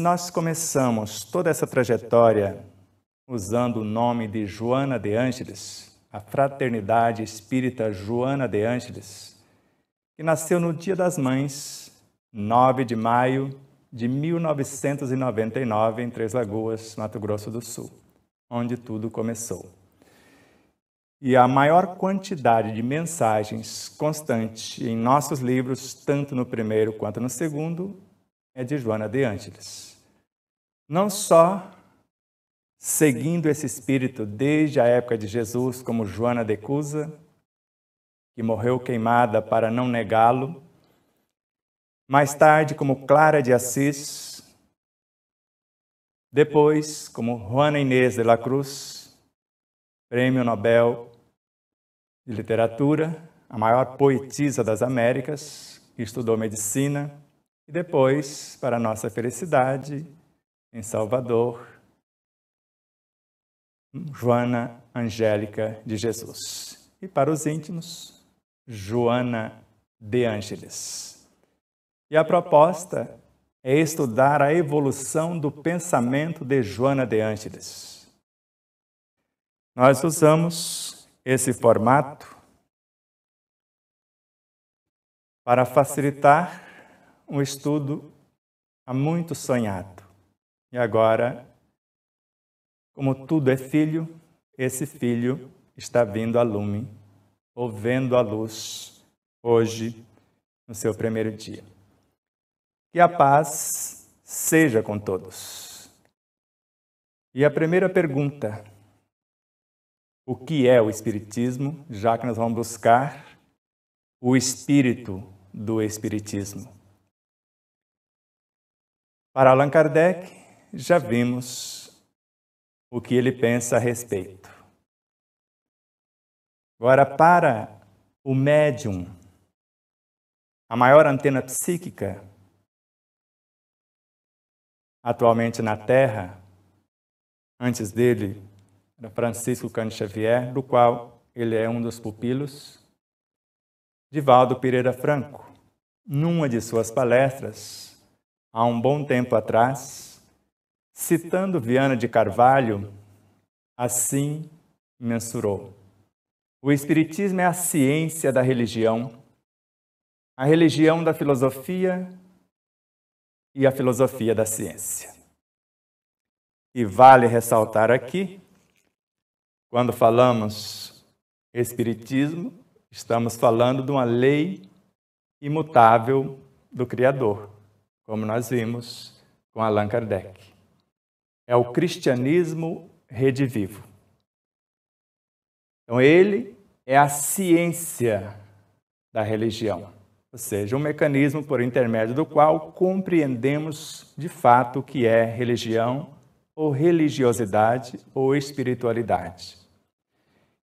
nós começamos toda essa trajetória usando o nome de Joana de Ângeles, a Fraternidade Espírita Joana de Ângeles, que nasceu no Dia das Mães, 9 de maio de 1999, em Três Lagoas, Mato Grosso do Sul, onde tudo começou. E a maior quantidade de mensagens constante em nossos livros, tanto no primeiro quanto no segundo, é de Joana de Ângeles. Não só seguindo esse espírito desde a época de Jesus, como Joana de Cusa, que morreu queimada para não negá-lo, mais tarde como Clara de Assis, depois como Juana Inês de la Cruz, Prêmio Nobel de Literatura, a maior poetisa das Américas, que estudou medicina, e depois, para nossa felicidade, em Salvador, Joana Angélica de Jesus. E para os íntimos, Joana de Ângeles. E a proposta é estudar a evolução do pensamento de Joana de Ângeles. Nós usamos esse formato para facilitar um estudo há muito sonhado. E agora, como tudo é filho, esse filho está vindo a lume, ou vendo a luz, hoje, no seu primeiro dia. Que a paz seja com todos. E a primeira pergunta: o que é o Espiritismo? Já que nós vamos buscar o espírito do Espiritismo. Para Allan Kardec, já vimos o que ele pensa a respeito. Agora, para o médium, a maior antena psíquica atualmente na Terra, antes dele, era Francisco Cândido Xavier, do qual ele é um dos pupilos, Divaldo Pereira Franco, numa de suas palestras, há um bom tempo atrás, citando Viana de Carvalho, assim mensurou: o Espiritismo é a ciência da religião, a religião da filosofia e a filosofia da ciência. E vale ressaltar aqui, quando falamos Espiritismo, estamos falando de uma lei imutável do Criador, como nós vimos com Allan Kardec. É o cristianismo redivivo. Então, ele é a ciência da religião, ou seja, um mecanismo por intermédio do qual compreendemos de fato o que é religião, ou religiosidade, ou espiritualidade.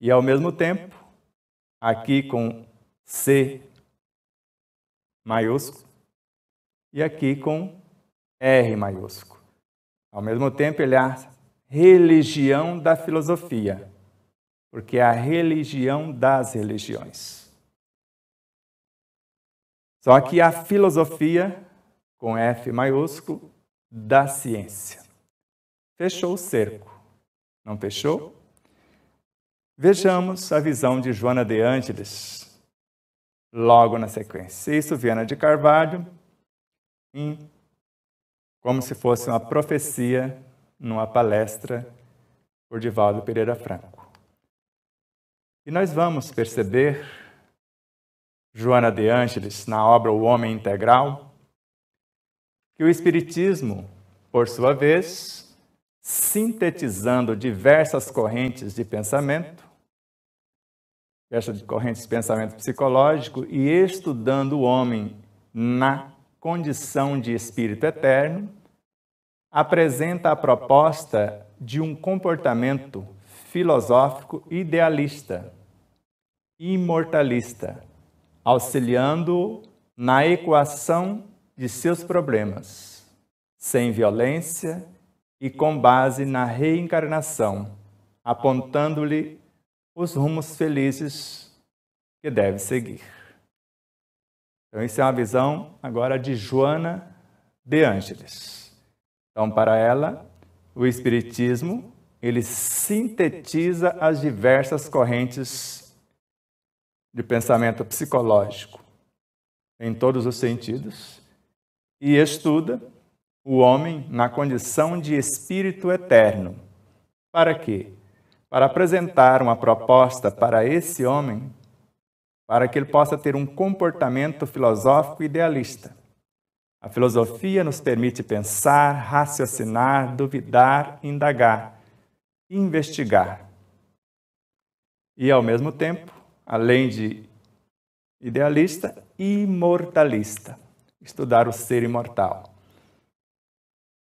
E, ao mesmo tempo, aqui com C maiúsculo e aqui com R maiúsculo. Ao mesmo tempo, ele é a religião da filosofia, porque é a religião das religiões. Só que a filosofia, com F maiúsculo, da ciência. Fechou o cerco, não fechou? Vejamos a visão de Joana de Ângeles, logo na sequência. Isso, Viana de Carvalho, como se fosse uma profecia numa palestra por Divaldo Pereira Franco. E nós vamos perceber Joana de Ângeles, na obra O Homem Integral, que o Espiritismo, por sua vez, sintetizando diversas correntes de pensamento, diversas correntes de pensamento psicológico, e estudando o homem na condição de espírito eterno, apresenta a proposta de um comportamento filosófico idealista, imortalista, auxiliando-o na equação de seus problemas, sem violência e com base na reencarnação, apontando-lhe os rumos felizes que deve seguir. Então, isso é uma visão agora de Joana de Ângeles. Então, para ela, o Espiritismo, ele sintetiza as diversas correntes de pensamento psicológico em todos os sentidos e estuda o homem na condição de espírito eterno. Para quê? Para apresentar uma proposta para esse homem, para que ele possa ter um comportamento filosófico idealista. A filosofia nos permite pensar, raciocinar, duvidar, indagar, investigar. E, ao mesmo tempo, além de idealista, imortalista, estudar o ser imortal.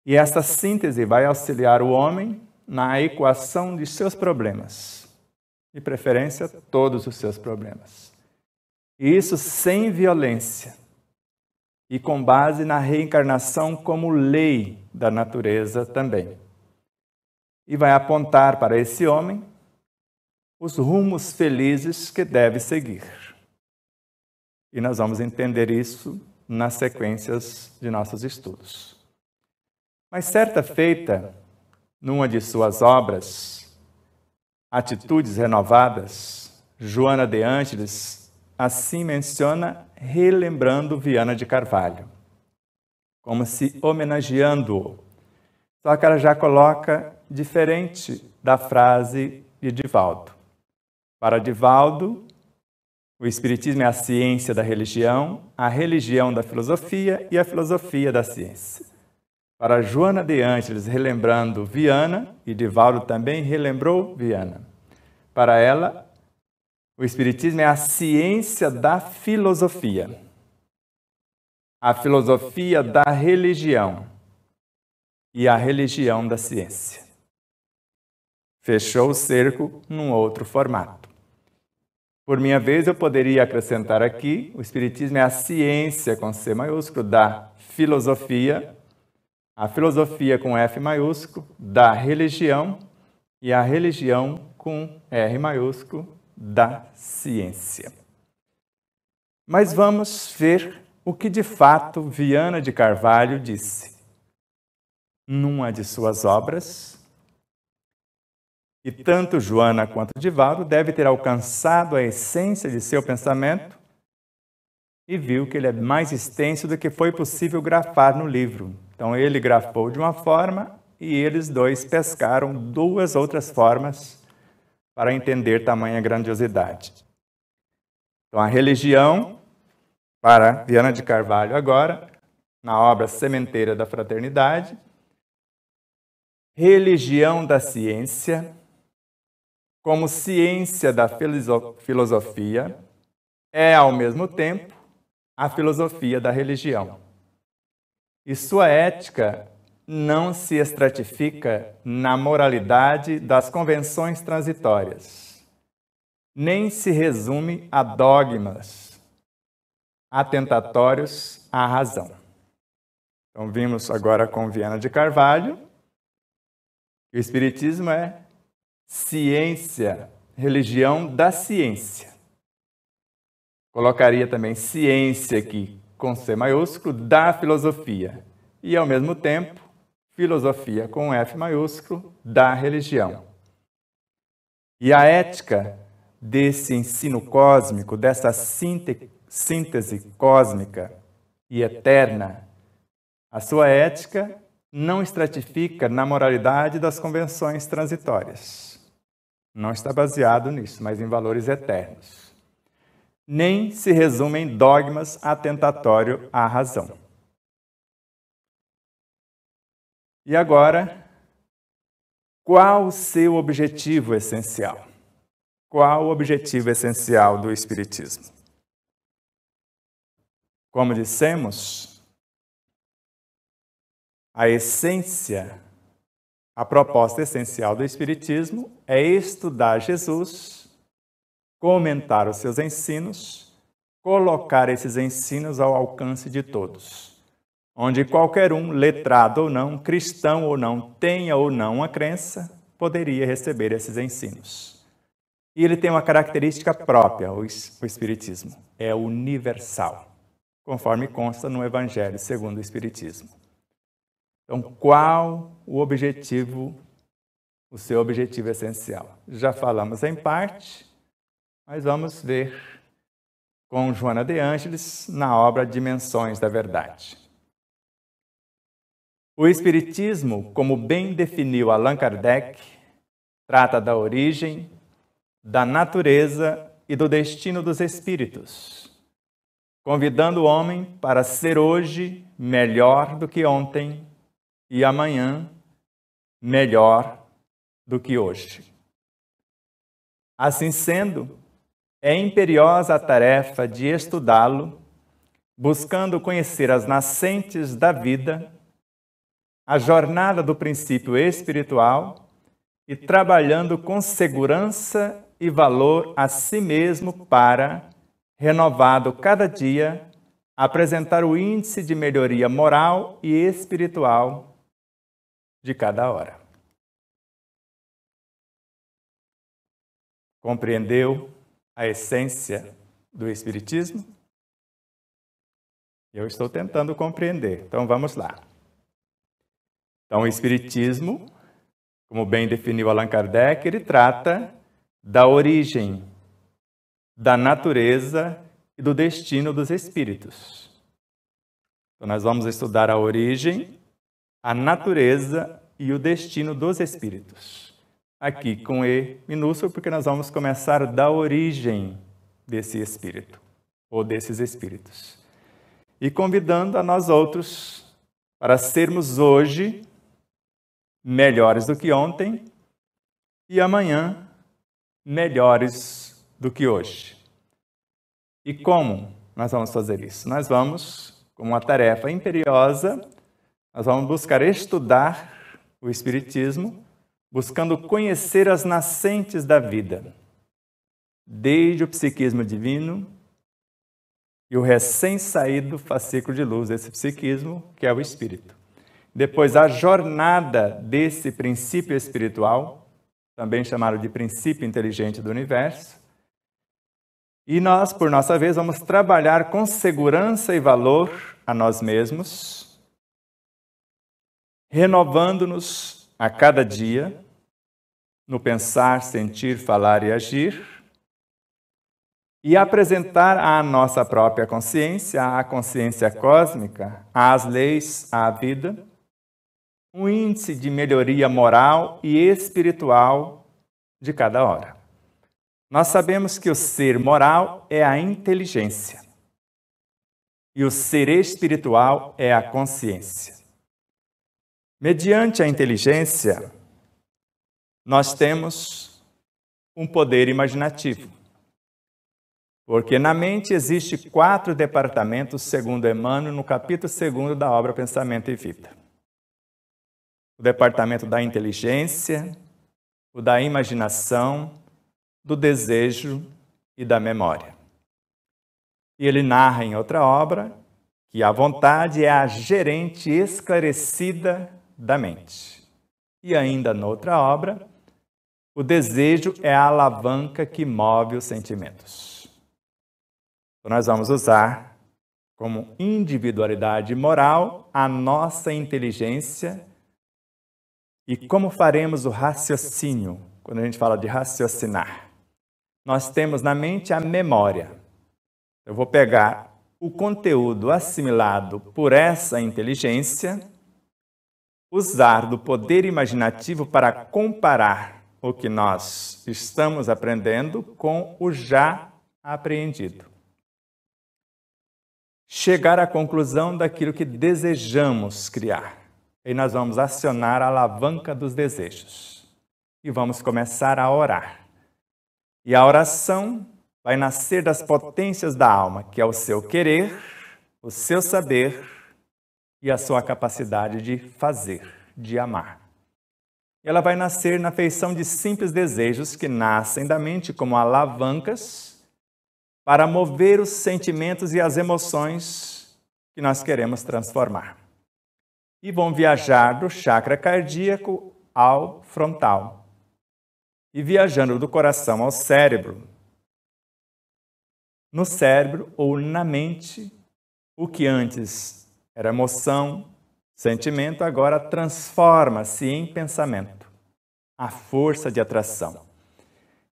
E essa síntese vai auxiliar o homem na equação de seus problemas, de preferência, todos os seus problemas. E isso sem violência e com base na reencarnação como lei da natureza também. E vai apontar para esse homem os rumos felizes que deve seguir. E nós vamos entender isso nas sequências de nossos estudos. Mas certa feita, numa de suas obras, Atitudes Renovadas, Joana de Ângeles assim menciona, relembrando Viana de Carvalho, como se homenageando-o. Só que ela já coloca diferente da frase de Divaldo. Para Divaldo, o Espiritismo é a ciência da religião, a religião da filosofia e a filosofia da ciência. Para Joana de Ângeles, relembrando Viana, e Divaldo também relembrou Viana. Para ela, o Espiritismo é a ciência da filosofia, a filosofia da religião e a religião da ciência. Fechou o cerco num outro formato. Por minha vez, eu poderia acrescentar aqui, o Espiritismo é a ciência, com C maiúsculo, da filosofia, a filosofia com F maiúsculo, da religião, e a religião com R maiúsculo, da ciência. Mas vamos ver o que de fato Viana de Carvalho disse. Numa de suas obras, e tanto Joana quanto Divaldo deve ter alcançado a essência de seu pensamento e viu que ele é mais extenso do que foi possível grafar no livro. Então ele grafou de uma forma e eles dois pescaram duas outras formas para entender tamanha grandiosidade. Então a religião, para Viana de Carvalho agora, na obra Sementeira da Fraternidade, religião da ciência, como ciência da filosofia, é, ao mesmo tempo, a filosofia da religião. E sua ética não se estratifica na moralidade das convenções transitórias, nem se resume a dogmas atentatórios à razão. Então, vimos agora com Viana de Carvalho que o Espiritismo é ciência, religião da ciência. Colocaria também ciência aqui, com C maiúsculo, da filosofia. E, ao mesmo tempo, filosofia com F maiúsculo, da religião. E a ética desse ensino cósmico, dessa síntese cósmica e eterna, a sua ética não estratifica na moralidade das convenções transitórias. Não está baseado nisso, mas em valores eternos. Nem se resume em dogmas atentatórios à razão. E agora, qual o seu objetivo essencial? Qual o objetivo essencial do Espiritismo? Como dissemos, a essência, a proposta essencial do Espiritismo é estudar Jesus, comentar os seus ensinos, colocar esses ensinos ao alcance de todos, onde qualquer um, letrado ou não, cristão ou não, tenha ou não uma crença, poderia receber esses ensinos. E ele tem uma característica própria, o Espiritismo, é universal, conforme consta no Evangelho segundo o Espiritismo. Então, qual o objetivo, o seu objetivo essencial? Já falamos em parte, mas vamos ver com Joana de Ângeles na obra Dimensões da Verdade. O Espiritismo, como bem definiu Allan Kardec, trata da origem, da natureza e do destino dos espíritos, convidando o homem para ser hoje melhor do que ontem e amanhã melhor do que hoje. Assim sendo, é imperiosa a tarefa de estudá-lo, buscando conhecer as nascentes da vida, a jornada do princípio espiritual e trabalhando com segurança e valor a si mesmo para, renovado cada dia, apresentar o índice de melhoria moral e espiritual de cada hora. Compreendeu a essência do Espiritismo? Eu estou tentando compreender, então vamos lá. Então, o Espiritismo, como bem definiu Allan Kardec, ele trata da origem, da natureza e do destino dos espíritos. Então, nós vamos estudar a origem, a natureza e o destino dos espíritos. Aqui com E minúsculo, porque nós vamos começar da origem desse espírito, ou desses espíritos. E convidando a nós outros para sermos hoje melhores do que ontem e amanhã melhores do que hoje. E como nós vamos fazer isso? Nós vamos, como uma tarefa imperiosa, nós vamos buscar estudar o Espiritismo, buscando conhecer as nascentes da vida, desde o psiquismo divino e o recém-saído fascículo de luz desse psiquismo, que é o Espírito. Depois, a jornada desse princípio espiritual, também chamado de princípio inteligente do universo. E nós, por nossa vez, vamos trabalhar com segurança e valor a nós mesmos, renovando-nos a cada dia, no pensar, sentir, falar e agir, e apresentar à nossa própria consciência, à consciência cósmica, às leis, à vida, um índice de melhoria moral e espiritual de cada hora. Nós sabemos que o ser moral é a inteligência e o ser espiritual é a consciência. Mediante a inteligência, nós temos um poder imaginativo, porque na mente existe 4 departamentos, segundo Emmanuel, no capítulo 2 da obra Pensamento e Vida. O departamento da inteligência, o da imaginação, do desejo e da memória. E ele narra em outra obra que a vontade é a gerente esclarecida da mente. E ainda noutra obra, o desejo é a alavanca que move os sentimentos. Então, nós vamos usar como individualidade moral a nossa inteligência. E como faremos o raciocínio, quando a gente fala de raciocinar? Nós temos na mente a memória. Eu vou pegar o conteúdo assimilado por essa inteligência, usar do poder imaginativo para comparar o que nós estamos aprendendo com o já apreendido. Chegar à conclusão daquilo que desejamos criar. E nós vamos acionar a alavanca dos desejos. E vamos começar a orar. E a oração vai nascer das potências da alma, que é o seu querer, o seu saber e a sua capacidade de fazer, de amar. Ela vai nascer na feição de simples desejos que nascem da mente como alavancas para mover os sentimentos e as emoções que nós queremos transformar. E vão viajar do chakra cardíaco ao frontal. E viajando do coração ao cérebro. No cérebro ou na mente, o que antes era emoção, Sentimento agora transforma-se em pensamento, a força de atração.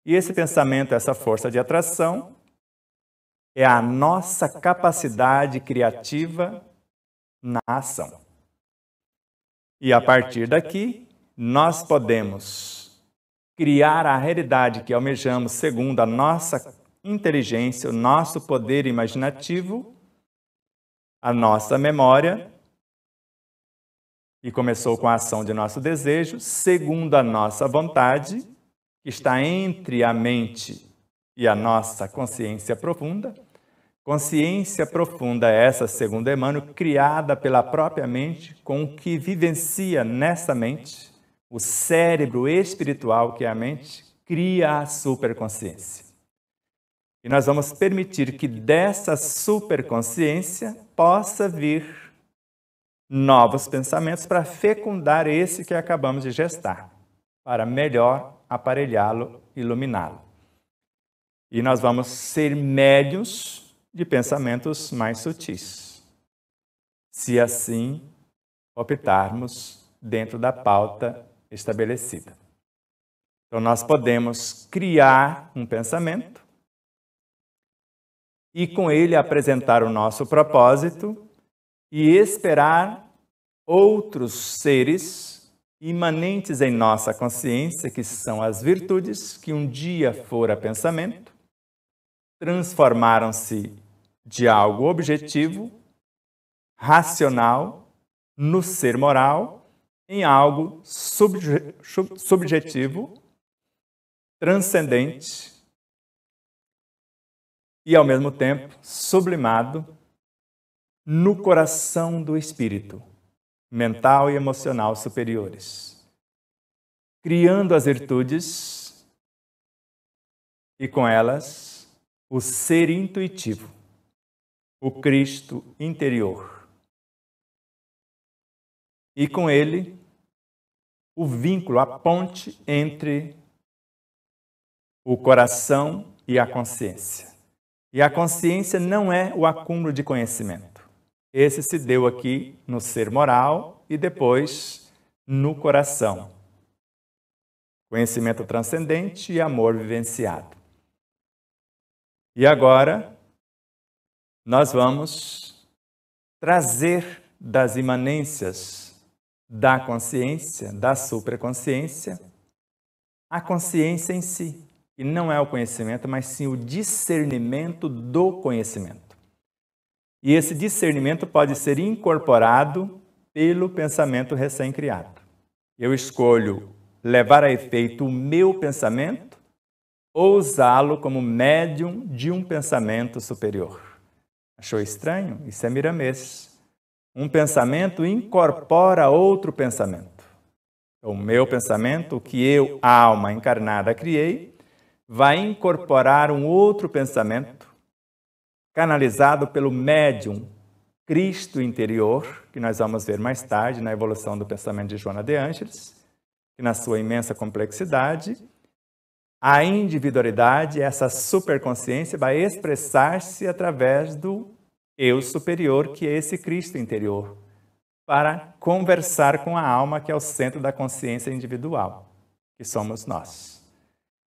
E esse pensamento, essa força de atração, é a nossa capacidade criativa na ação. E a partir daqui, nós podemos criar a realidade que almejamos segundo a nossa inteligência, o nosso poder imaginativo, a nossa memória, e começou com a ação de nosso desejo, segundo a nossa vontade, que está entre a mente e a nossa consciência profunda. Consciência profunda é essa, segundo Emmanuel, criada pela própria mente, com o que vivencia nessa mente, o cérebro espiritual, que é a mente, cria a superconsciência. E nós vamos permitir que dessa superconsciência possa vir novos pensamentos para fecundar esse que acabamos de gestar, para melhor aparelhá-lo, iluminá-lo. E nós vamos ser médiuns de pensamentos mais sutis, se assim optarmos dentro da pauta estabelecida. Então, nós podemos criar um pensamento e com ele apresentar o nosso propósito e esperar outros seres imanentes em nossa consciência, que são as virtudes, que um dia fora pensamento, transformaram-se de algo objetivo, racional, no ser moral, em algo subjetivo, transcendente e, ao mesmo tempo, sublimado no coração do espírito, mental e emocional superiores, criando as virtudes e, com elas, o ser intuitivo, o Cristo interior. E, com ele, o vínculo, a ponte entre o coração e a consciência. E a consciência não é o acúmulo de conhecimento. Esse se deu aqui no ser moral e depois no coração. Conhecimento transcendente e amor vivenciado. E agora, nós vamos trazer das imanências da consciência, da supraconsciência, a consciência em si. E não é o conhecimento, mas sim o discernimento do conhecimento. E esse discernimento pode ser incorporado pelo pensamento recém-criado. Eu escolho levar a efeito o meu pensamento ou usá-lo como médium de um pensamento superior. Achou estranho? Isso é Miramês. Um pensamento incorpora outro pensamento. O meu pensamento, o que eu, a alma encarnada, criei, vai incorporar um outro pensamento canalizado pelo médium Cristo interior, que nós vamos ver mais tarde na evolução do pensamento de Joana de Ângeles, que na sua imensa complexidade, a individualidade, essa superconsciência, vai expressar-se através do eu superior, que é esse Cristo interior, para conversar com a alma, que é o centro da consciência individual, que somos nós.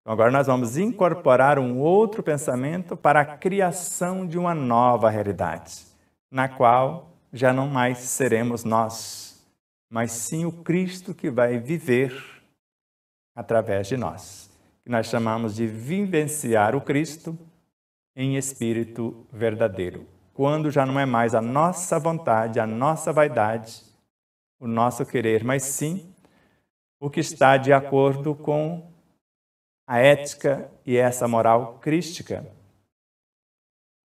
Então, agora nós vamos incorporar um outro pensamento para a criação de uma nova realidade, na qual já não mais seremos nós, mas sim o Cristo que vai viver através de nós, que nós chamamos de vivenciar o Cristo em espírito verdadeiro, quando já não é mais a nossa vontade, a nossa vaidade, o nosso querer, mas sim o que está de acordo com a ética e essa moral crística,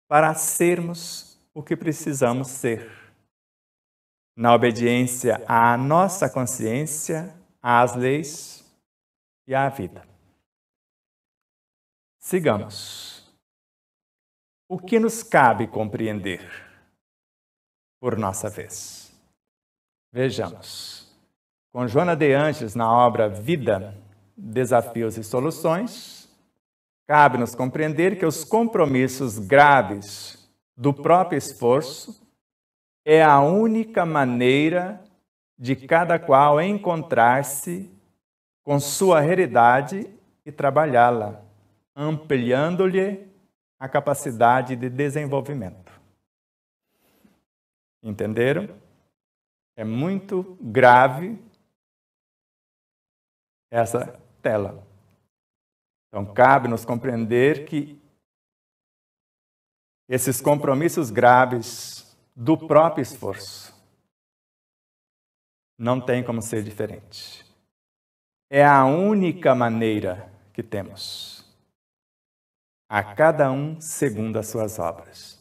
para sermos o que precisamos ser, na obediência à nossa consciência, às leis e à vida. Sigamos. O que nos cabe compreender por nossa vez? Vejamos. Com Joana de Ângeles, na obra Vida, Desafios e Soluções, cabe-nos compreender que os compromissos graves do próprio esforço é a única maneira de cada qual encontrar-se com sua realidade e trabalhá-la, ampliando-lhe a capacidade de desenvolvimento. Entenderam? É muito grave essa tela. Então, cabe-nos compreender que esses compromissos graves do próprio esforço não tem como ser diferente. É a única maneira que temos. A cada um segundo as suas obras.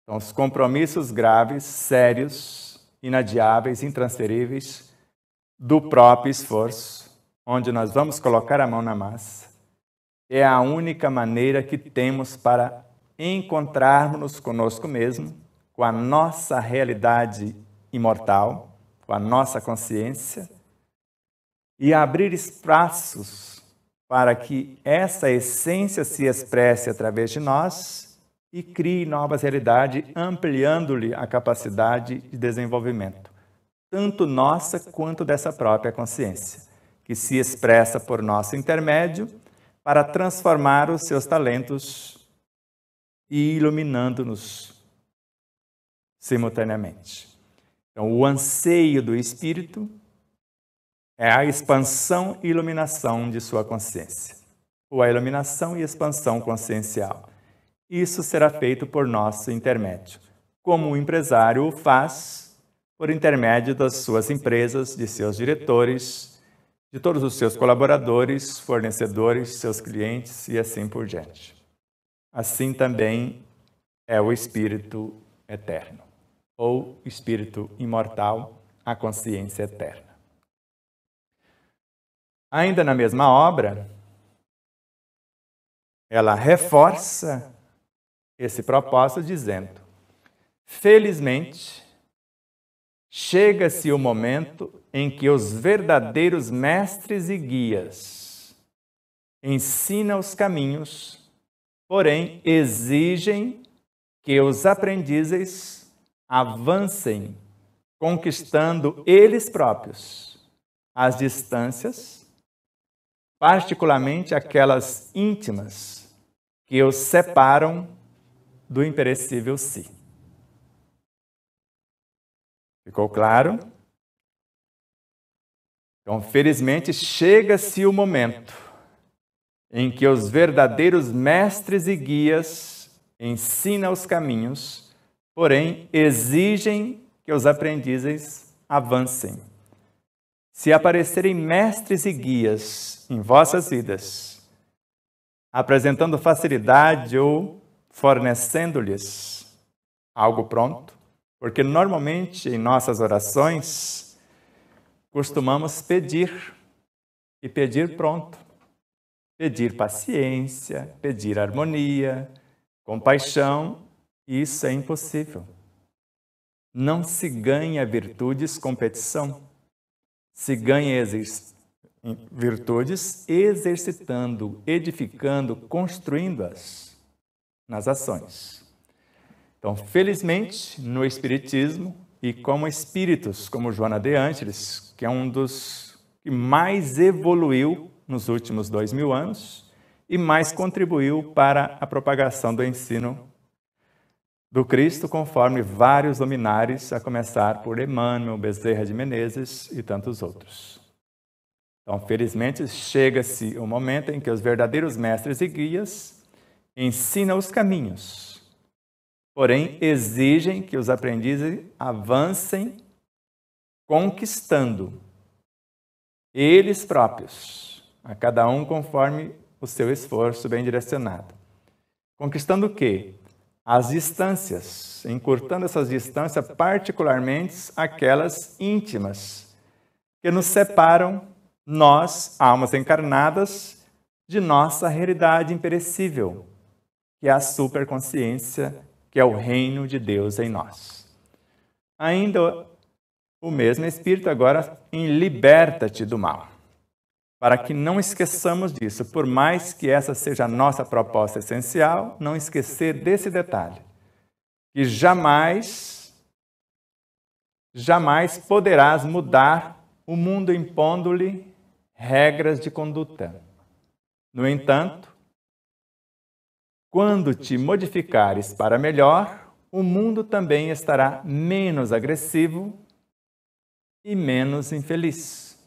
Então, os compromissos graves, sérios, inadiáveis, intransferíveis, do próprio esforço, onde nós vamos colocar a mão na massa, é a única maneira que temos para encontrarmos conosco mesmo, com a nossa realidade imortal, com a nossa consciência, e abrir espaços para que essa essência se expresse através de nós e crie novas realidades, ampliando-lhe a capacidade de desenvolvimento, tanto nossa quanto dessa própria consciência, que se expressa por nosso intermédio para transformar os seus talentos e iluminando-nos simultaneamente. Então, o anseio do espírito é a expansão e iluminação de sua consciência, ou a iluminação e expansão consciencial. Isso será feito por nosso intermédio, como o empresário o faz por intermédio das suas empresas, de seus diretores, de todos os seus colaboradores, fornecedores, seus clientes e assim por diante. Assim também é o Espírito eterno, ou Espírito imortal, a consciência eterna. Ainda na mesma obra, ela reforça esse propósito dizendo: felizmente, chega-se o momento em que os verdadeiros mestres e guias ensinam os caminhos, porém exigem que os aprendizes avancem, conquistando eles próprios as distâncias, particularmente aquelas íntimas que os separam do imperecível si. Ficou claro? Então, felizmente, chega-se o momento em que os verdadeiros mestres e guias ensinam os caminhos, porém exigem que os aprendizes avancem. Se aparecerem mestres e guias em vossas vidas, apresentando facilidade ou fornecendo-lhes algo pronto, porque normalmente em nossas orações costumamos pedir, e pedir pronto. Pedir paciência, pedir harmonia, compaixão, isso é impossível. Não se ganha virtudes competição. Se ganha virtudes exercitando, edificando, construindo-as nas ações. Então, felizmente, no Espiritismo, e como espíritos, como Joana de Ângeles, que é um dos que mais evoluiu nos últimos 2000 anos e mais contribuiu para a propagação do ensino do Cristo, conforme vários luminares, a começar por Emmanuel, Bezerra de Menezes e tantos outros. Então, felizmente, chega-se o momento em que os verdadeiros mestres e guias ensinam os caminhos, porém exigem que os aprendizes avancem conquistando eles próprios, a cada um conforme o seu esforço bem direcionado. Conquistando o quê? As distâncias, encurtando essas distâncias, particularmente aquelas íntimas, que nos separam, nós, almas encarnadas, de nossa realidade imperecível, que é a superconsciência, que é o reino de Deus em nós. Ainda o mesmo Espírito agora em liberta-te do mal, para que não esqueçamos disso, por mais que essa seja a nossa proposta essencial, não esquecer desse detalhe, que jamais jamais poderás mudar o mundo impondo-lhe regras de conduta. No entanto, quando te modificares para melhor, o mundo também estará menos agressivo e menos infeliz.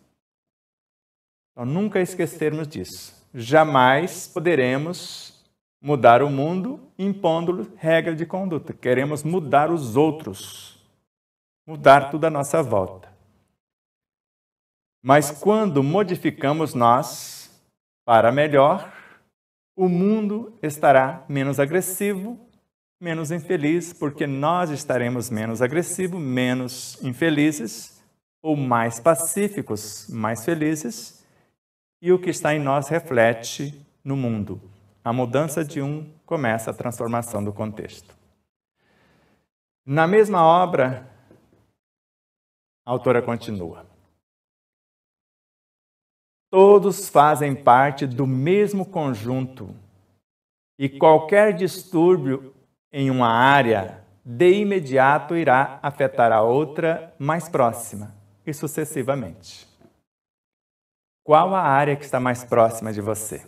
Então, nunca esquecermos disso. Jamais poderemos mudar o mundo impondo-lhe regra de conduta. Queremos mudar os outros, mudar tudo à nossa volta. Mas quando modificamos nós para melhor, o mundo estará menos agressivo, menos infeliz, porque nós estaremos menos agressivos, menos infelizes, ou mais pacíficos, mais felizes, e o que está em nós reflete no mundo. A mudança de um começa a transformação do contexto. Na mesma obra, a autora continua. Todos fazem parte do mesmo conjunto e qualquer distúrbio em uma área, de imediato irá afetar a outra mais próxima e sucessivamente. Qual a área que está mais próxima de você?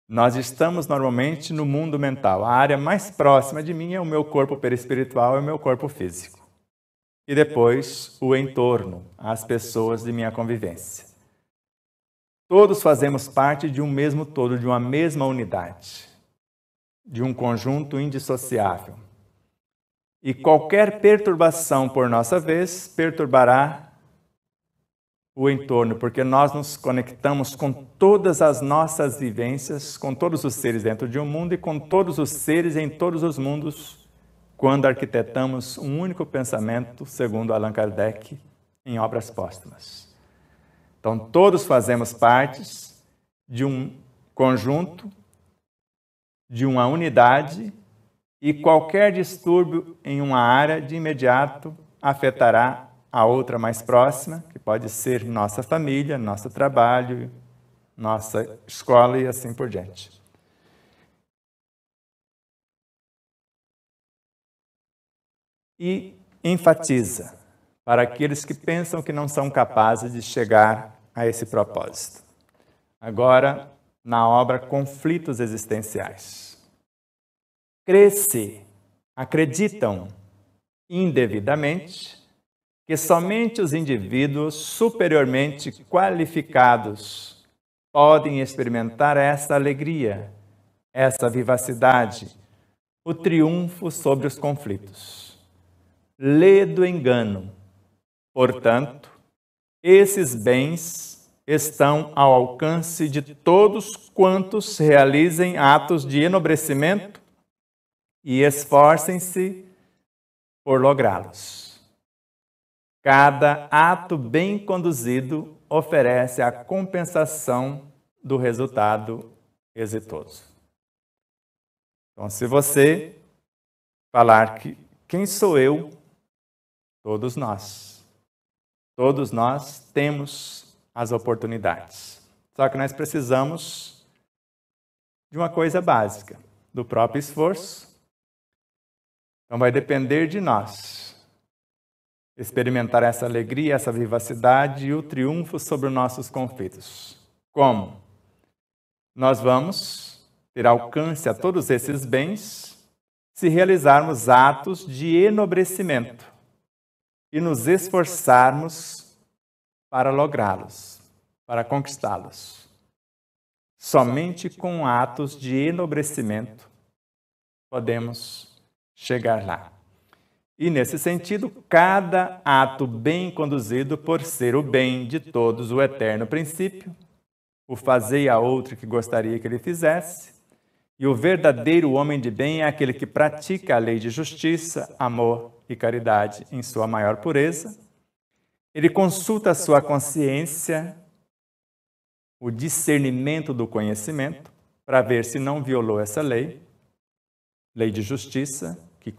Nós estamos normalmente no mundo mental. A área mais próxima de mim é o meu corpo perispiritual e o meu corpo físico. E depois o entorno, as pessoas de minha convivência. Todos fazemos parte de um mesmo todo, de uma mesma unidade, de um conjunto indissociável. E qualquer perturbação, por nossa vez, perturbará o entorno, porque nós nos conectamos com todas as nossas vivências, com todos os seres dentro de um mundo e com todos os seres em todos os mundos, quando arquitetamos um único pensamento, segundo Allan Kardec, em Obras Póstumas. Então, todos fazemos parte de um conjunto, de uma unidade, e qualquer distúrbio em uma área, de imediato, afetará a outra mais próxima, que pode ser nossa família, nosso trabalho, nossa escola e assim por diante. E enfatiza para aqueles que pensam que não são capazes de chegar a esse propósito. Agora, na obra Conflitos Existenciais. Crê-se, acreditam indevidamente que somente os indivíduos superiormente qualificados podem experimentar essa alegria, essa vivacidade, o triunfo sobre os conflitos. Lê do engano. Portanto, esses bens estão ao alcance de todos quantos realizem atos de enobrecimento e esforcem-se por lográ-los. Cada ato bem conduzido oferece a compensação do resultado exitoso. Então, se você falar que quem sou eu, todos nós temos as oportunidades. Só que nós precisamos de uma coisa básica, do próprio esforço. Então vai depender de nós experimentar essa alegria, essa vivacidade e o triunfo sobre os nossos conflitos. Como? Nós vamos ter alcance a todos esses bens se realizarmos atos de enobrecimento e nos esforçarmos para lográ-los, para conquistá-los. Somente com atos de enobrecimento podemos chegar lá. E, nesse sentido, cada ato bem conduzido por ser o bem de todos, o eterno princípio, o fazei a outro que gostaria que ele fizesse, e o verdadeiro homem de bem é aquele que pratica a lei de justiça, amor e caridade em sua maior pureza. Ele consulta a sua consciência, o discernimento do conhecimento, para ver se não violou essa lei de justiça, que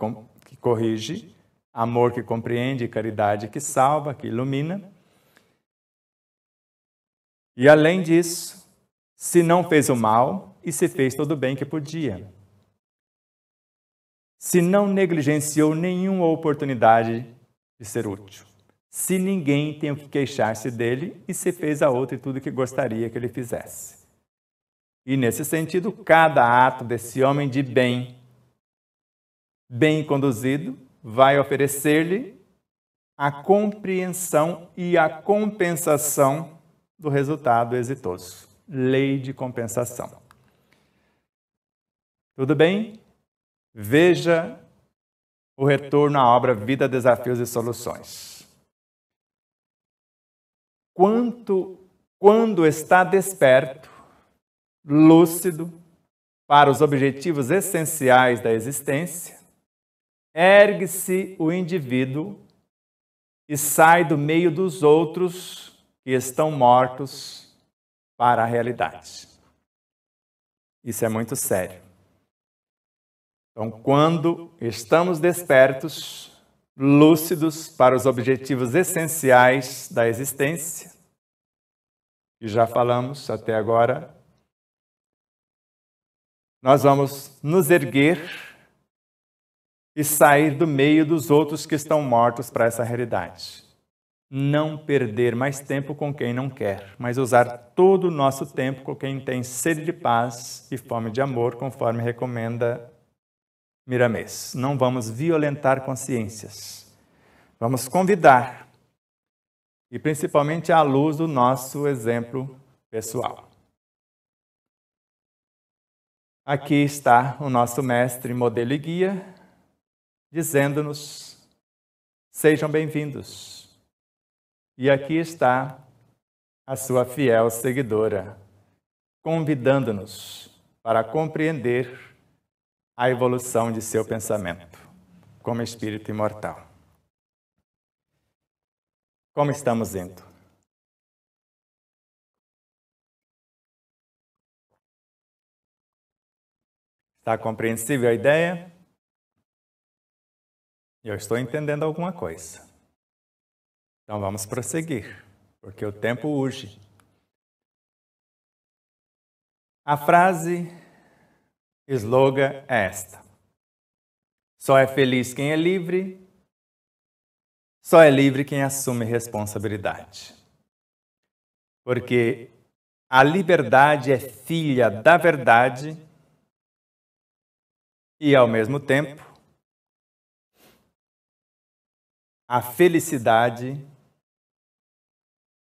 corrige, amor que compreende, caridade que salva, que ilumina. E além disso, se não fez o mal e se fez todo o bem que podia. se não negligenciou nenhuma oportunidade de ser útil, se ninguém tem o que queixar-se dele e se fez a outro tudo que gostaria que ele fizesse. E, nesse sentido, cada ato desse homem de bem, bem conduzido, vai oferecer-lhe a compreensão e a compensação do resultado exitoso. Lei de compensação. Tudo bem? Veja o retorno à obra Vida, Desafios e Soluções. Quando está desperto, lúcido, para os objetivos essenciais da existência, ergue-se o indivíduo e sai do meio dos outros que estão mortos para a realidade. Isso é muito sério. Então, quando estamos despertos, lúcidos para os objetivos essenciais da existência, que já falamos até agora, nós vamos nos erguer e sair do meio dos outros que estão mortos para essa realidade. Não perder mais tempo com quem não quer, mas usar todo o nosso tempo com quem tem sede de paz e fome de amor, conforme recomenda Miramês. Não vamos violentar consciências. Vamos convidar, e principalmente à luz do nosso exemplo pessoal. Aqui está o nosso mestre, modelo e guia, dizendo-nos: sejam bem-vindos. E aqui está a sua fiel seguidora, convidando-nos para compreender a evolução de seu pensamento como espírito imortal. Como estamos indo? Está compreensível a ideia? Eu estou entendendo alguma coisa. Então vamos prosseguir, porque o tempo urge. A frase slogan é esta: só é feliz quem é livre, só é livre quem assume responsabilidade. Porque a liberdade é filha da verdade e, ao mesmo tempo, a felicidade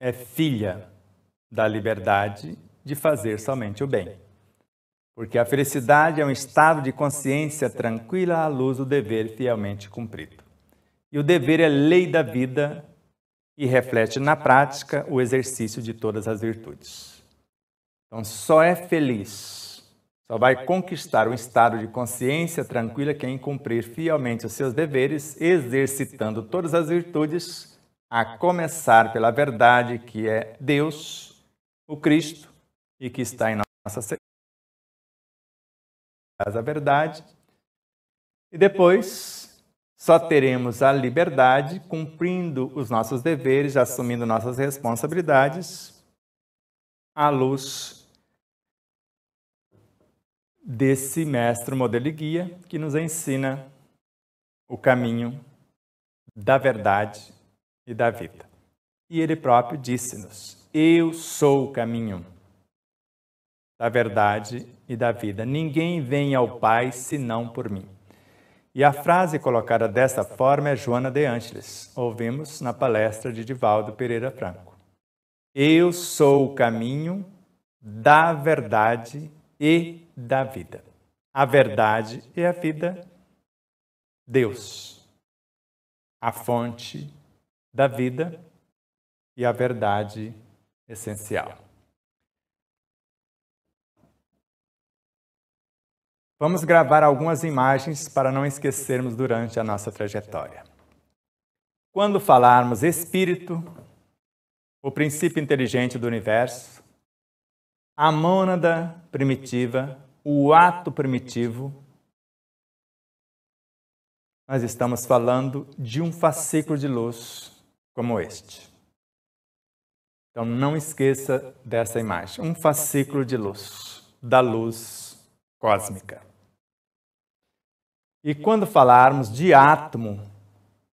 é filha da liberdade de fazer somente o bem. Porque a felicidade é um estado de consciência tranquila à luz do dever fielmente cumprido. E o dever é lei da vida e reflete na prática o exercício de todas as virtudes. Então, só é feliz, só vai conquistar um estado de consciência tranquila quem cumprir fielmente os seus deveres, exercitando todas as virtudes, a começar pela verdade que é Deus, o Cristo, e que está em nossa a verdade, e depois só teremos a liberdade cumprindo os nossos deveres, assumindo nossas responsabilidades, à luz desse mestre modelo e guia que nos ensina o caminho da verdade e da vida. E ele próprio disse-nos: eu sou o caminho da verdade e da vida. Ninguém vem ao Pai senão por mim. E a frase colocada dessa forma é Joana de Ângeles. Ouvimos na palestra de Divaldo Pereira Franco. Eu sou o caminho da verdade e da vida. A verdade e a vida, Deus. A fonte da vida e a verdade essencial. Vamos gravar algumas imagens para não esquecermos durante a nossa trajetória. Quando falarmos espírito, o princípio inteligente do universo, a mônada primitiva, o ato primitivo, nós estamos falando de um fascículo de luz como este. Então não esqueça dessa imagem, um fascículo de luz, da luz cósmica. E quando falarmos de átomo,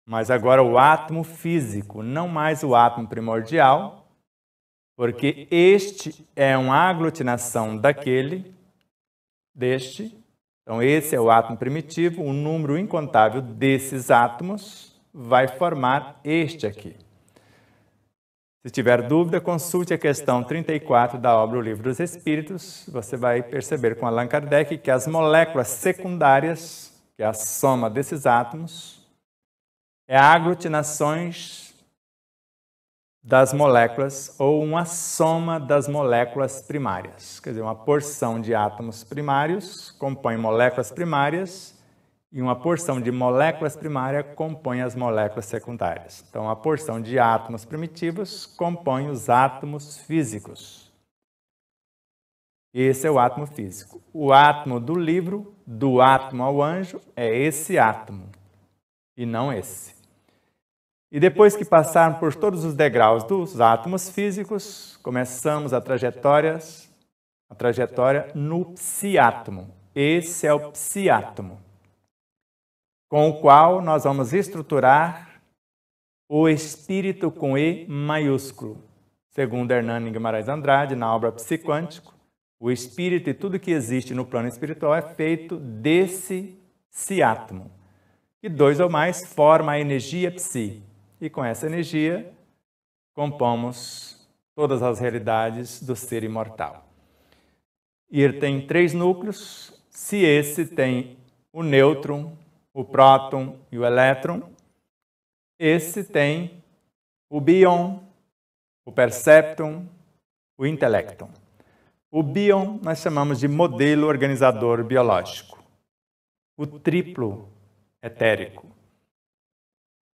mas agora o átomo físico, não mais o átomo primordial, porque este é uma aglutinação deste. Então, esse é o átomo primitivo, um número incontável desses átomos vai formar este aqui. Se tiver dúvida, consulte a questão 34 da obra O Livro dos Espíritos. Você vai perceber com Allan Kardec que as moléculas secundárias, que é a soma desses átomos, é a aglutinações das moléculas ou uma soma das moléculas primárias. Quer dizer, uma porção de átomos primários compõe moléculas primárias e uma porção de moléculas primárias compõe as moléculas secundárias. Então, a porção de átomos primitivos compõe os átomos físicos. Esse é o átomo físico. O átomo do livro, do átomo ao anjo, é esse átomo e não esse. E depois que passarmos por todos os degraus dos átomos físicos, começamos a trajetória no psiátomo. Esse é o psiátomo, com o qual nós vamos estruturar o espírito com E maiúsculo. Segundo Hernani Guimarães Andrade, na obra Psiquântico, o espírito e tudo que existe no plano espiritual é feito desse psiátomo. E dois ou mais formam a energia psi. E com essa energia, compomos todas as realidades do ser imortal. E ele tem 3 núcleos. Se esse tem o nêutron, o próton e o elétron, esse tem o bion, o percepton, o intelecton. O bion nós chamamos de modelo organizador biológico. O triplo etérico.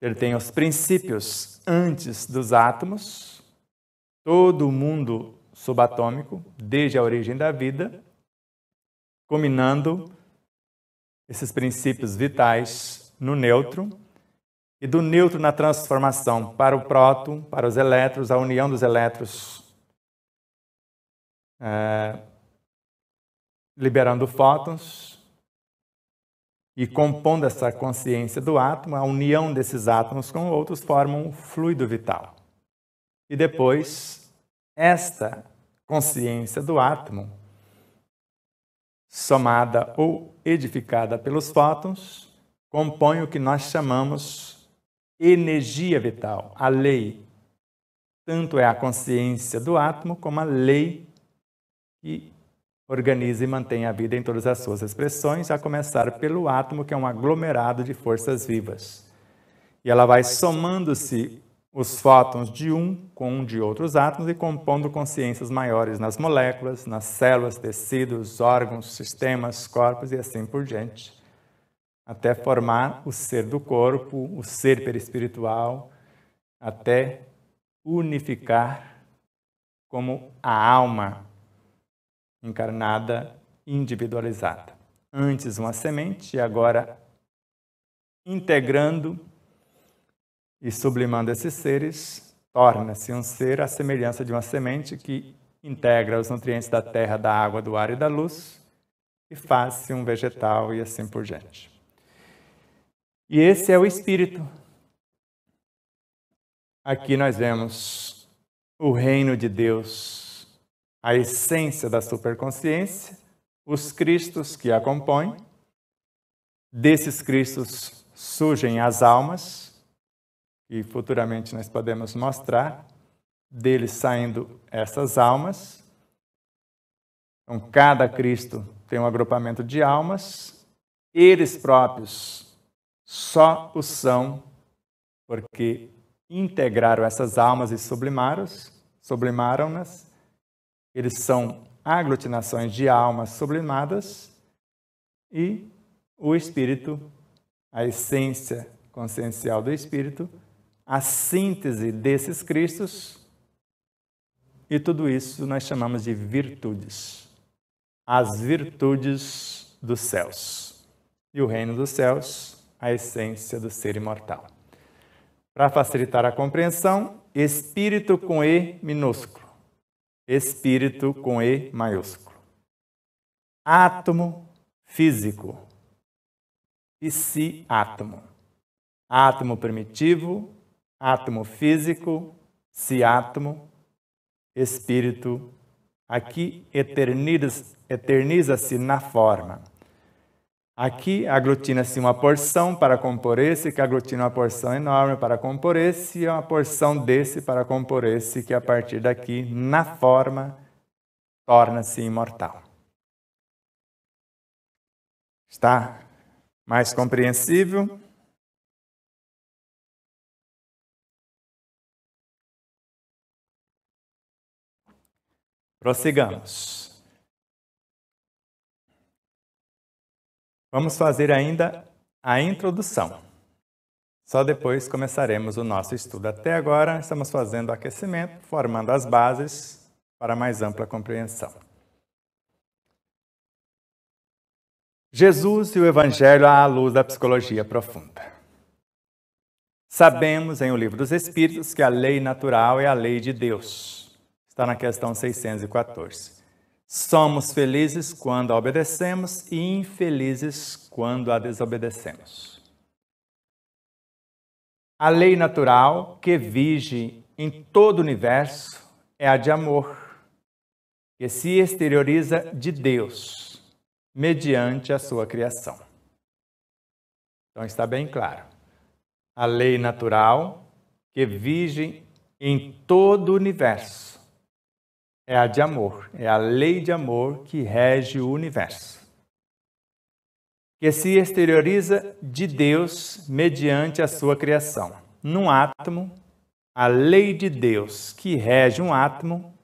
Ele tem os princípios antes dos átomos, todo o mundo subatômico, desde a origem da vida, combinando esses princípios vitais no nêutron, e do nêutron na transformação para o próton, para os elétrons, a união dos elétrons, liberando fótons, e compondo essa consciência do átomo, a união desses átomos com outros formam um fluido vital. E depois, esta consciência do átomo, somada ou edificada pelos fótons, compõe o que nós chamamos energia vital, a lei. Tanto é a consciência do átomo como a lei que organiza e mantém a vida em todas as suas expressões, a começar pelo átomo, que é um aglomerado de forças vivas. E ela vai somando-se os fótons de um com um de outros átomos e compondo consciências maiores nas moléculas, nas células, tecidos, órgãos, sistemas, corpos e assim por diante, até formar o ser do corpo, o ser perispiritual, até unificar como a alma encarnada, individualizada. Antes uma semente e agora integrando e sublimando esses seres, torna-se um ser à semelhança de uma semente que integra os nutrientes da terra, da água, do ar e da luz e faz-se um vegetal e assim por diante. E esse é o espírito. Aqui nós vemos o reino de Deus, a essência da superconsciência, os cristos que a compõem. Desses cristos surgem as almas, e futuramente nós podemos mostrar deles saindo essas almas. Então, cada cristo tem um agrupamento de almas, eles próprios só o são porque integraram essas almas e sublimaram-nas. Eles são aglutinações de almas sublimadas e o espírito, a essência consciencial do espírito, a síntese desses cristos, e tudo isso nós chamamos de virtudes. As virtudes dos céus. E o reino dos céus, a essência do ser imortal. Para facilitar a compreensão, espírito com E minúsculo. Espírito com E maiúsculo. Átomo físico. psi-átomo. Átomo primitivo, átomo físico, psi-átomo, espírito. Aqui eterniza-se na forma. Aqui aglutina-se uma porção para compor esse, que aglutina uma porção enorme para compor esse, e uma porção desse para compor esse, que a partir daqui, na forma, torna-se imortal. Está mais compreensível? Prossigamos. Vamos fazer ainda a introdução. Só depois começaremos o nosso estudo. Até agora, estamos fazendo o aquecimento, formando as bases para mais ampla compreensão. Jesus e o Evangelho à luz da psicologia profunda. Sabemos em O Livro dos Espíritos que a lei natural é a lei de Deus. Está na questão 614. Somos felizes quando a obedecemos e infelizes quando a desobedecemos. A lei natural que vige em todo o universo é a de amor, que se exterioriza de Deus, mediante a sua criação. Então está bem claro. A lei natural que vige em todo o universo é a de amor, é a lei de amor que rege o universo, que se exterioriza de Deus mediante a sua criação. Num átomo, a lei de Deus que rege um átomo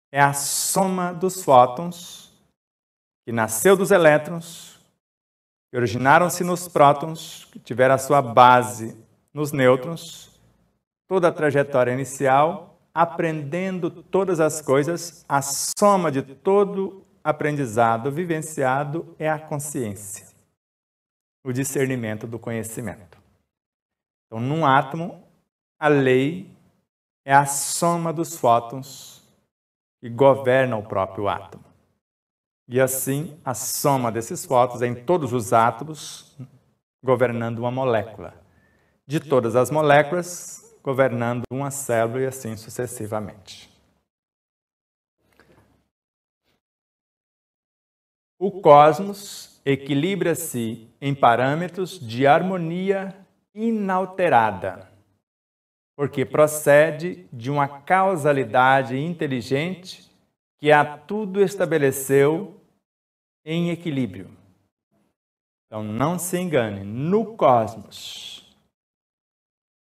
é a soma dos fótons, que nasceu dos elétrons, que originaram-se nos prótons, que tiveram a sua base nos nêutrons, toda a trajetória inicial, aprendendo todas as coisas, a soma de todo aprendizado vivenciado é a consciência, o discernimento do conhecimento. Então, num átomo, a lei é a soma dos fótons que governam o próprio átomo. E assim, a soma desses fótons em todos os átomos, governando uma molécula. De todas as moléculas, governando uma célula e assim sucessivamente. O cosmos equilibra-se em parâmetros de harmonia inalterada, porque procede de uma causalidade inteligente que a tudo estabeleceu em equilíbrio. Então, não se engane, no cosmos.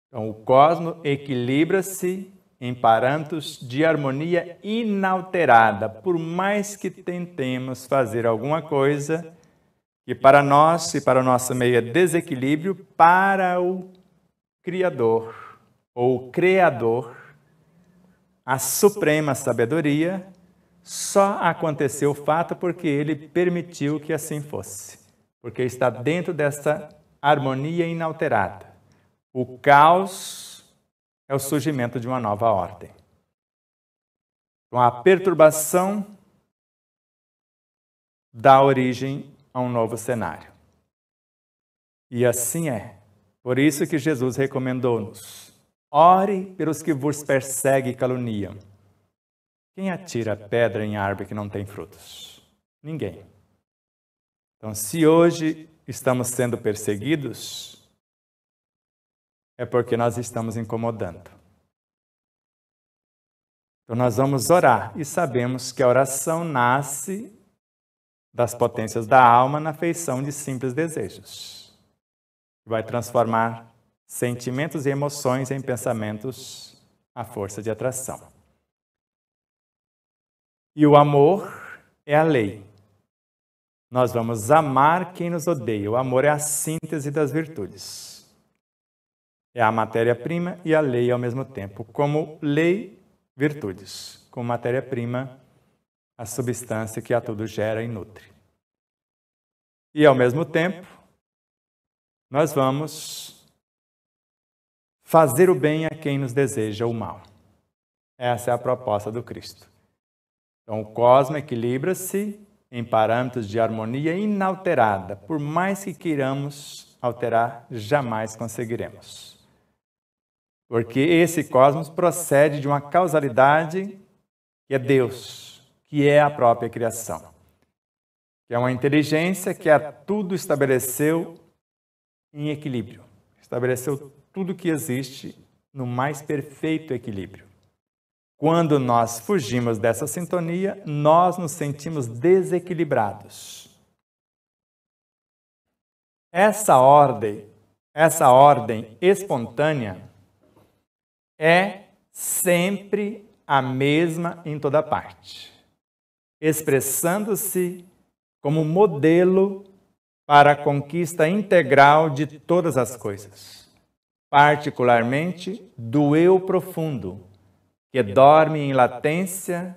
Então, o cosmos equilibra-se em parâmetros de harmonia inalterada, por mais que tentemos fazer alguma coisa que para nós e para o nosso meio é desequilíbrio, para o Criador ou o Criador, a suprema sabedoria, só aconteceu o fato porque ele permitiu que assim fosse, porque está dentro dessa harmonia inalterada. O caos é o surgimento de uma nova ordem. Então, a perturbação dá origem a um novo cenário. E assim é. Por isso que Jesus recomendou-nos: ore pelos que vos perseguem e caluniam. Quem atira pedra em árvore que não tem frutos? Ninguém. Então, se hoje estamos sendo perseguidos, é porque nós estamos incomodando. Então, nós vamos orar e sabemos que a oração nasce das potências da alma na feição de simples desejos. Vai transformar sentimentos e emoções em pensamentos à força de atração. E o amor é a lei. Nós vamos amar quem nos odeia. O amor é a síntese das virtudes. É a matéria-prima e a lei ao mesmo tempo. Como lei, virtudes. Como matéria-prima, a substância que a tudo gera e nutre. E ao mesmo tempo, nós vamos fazer o bem a quem nos deseja o mal. Essa é a proposta do Cristo. Então, o cosmos equilibra-se em parâmetros de harmonia inalterada, por mais que queiramos alterar, jamais conseguiremos. Porque esse cosmos procede de uma causalidade que é Deus, que é a própria criação. Que é uma inteligência que a tudo estabeleceu em equilíbrio. Estabeleceu tudo que existe no mais perfeito equilíbrio. Quando nós fugimos dessa sintonia, nós nos sentimos desequilibrados. Essa ordem espontânea é sempre a mesma em toda parte, expressando-se como modelo para a conquista integral de todas as coisas, particularmente do eu profundo, que dorme em latência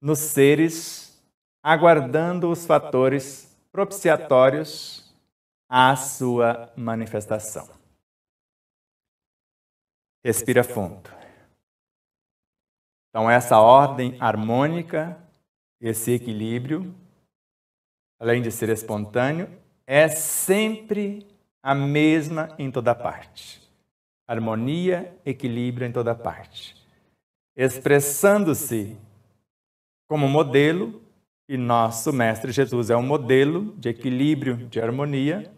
nos seres, aguardando os fatores propiciatórios à sua manifestação. Respira fundo. Então, essa ordem harmônica, esse equilíbrio, além de ser espontâneo, é sempre a mesma em toda parte. Harmonia, equilíbrio em toda parte. Expressando-se como modelo, e nosso Mestre Jesus é um modelo de equilíbrio, de harmonia,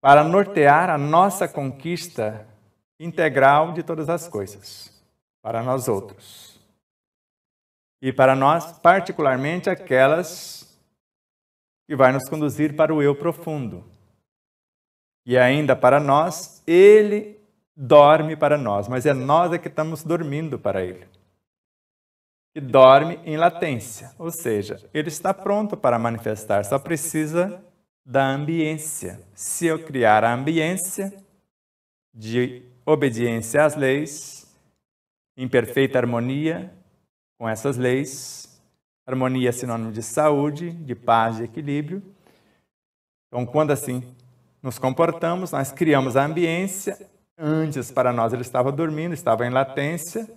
para nortear a nossa conquista integral de todas as coisas, para nós outros. E para nós, particularmente, aquelas que vai nos conduzir para o eu profundo. E ainda para nós, ele dorme para nós, mas é nós que estamos dormindo para ele. E dorme em latência, ou seja, ele está pronto para manifestar, só precisa da ambiência. Se eu criar a ambiência de obediência às leis, em perfeita harmonia com essas leis, harmonia é sinônimo de saúde, de paz, de equilíbrio. Então, quando assim nos comportamos, nós criamos a ambiência. Antes, para nós, ele estava dormindo, estava em latência,